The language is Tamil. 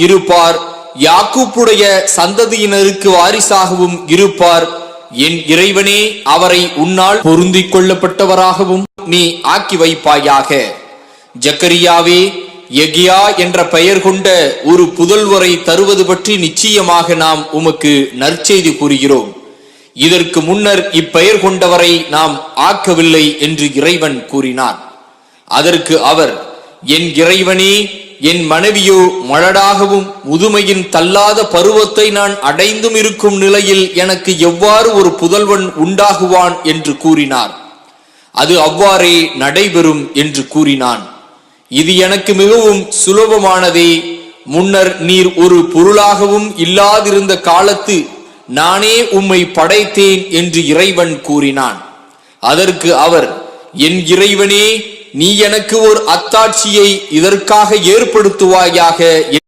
இருப்பார், யாக்கூப்புடைய சந்ததியினருக்கு வாரிசாகவும் இருப்பார். என் இறைவனே, அவரை உன்னால் பொருந்திக் கொள்ளப்பட்டவராகவும் நீ ஆக்கி வைப்பாயாக. ஜக்கரியாவே, எகியா என்ற பெயர் கொண்ட ஒரு புதல்வரை தருவது பற்றி நிச்சயமாக நாம் உமக்கு நற்செய்தி கூறுகிறோம். இதற்கு முன்னர் இப்பெயர் கொண்டவரை நாம் ஆக்கவில்லை என்று இறைவன் கூறினார். அதற்கு அவர், என் இறைவனே, என் மனைவியோ மலடாகவும் முதுமையின் தள்ளாத பருவத்தை நான் அடைந்தும் இருக்கும் நிலையில் எனக்கு எவ்வாறு ஒரு புதல்வன் உண்டாகுவான் என்று கூறினார். அது அவ்வாறே நடைபெறும் என்று கூறினான். இது எனக்கு மிகவும் சுலபமானதே. முன்னர் நீர் ஒரு பொருளாகவும் இல்லாதிருந்த காலத்து நானே உம்மை படைத்தேன் என்று இறைவன் கூறினான். அதற்கு அவர், என் இறைவனே, நீ எனக்கு ஒரு அத்தாட்சியை இதற்காக ஏற்படுத்துவாயாக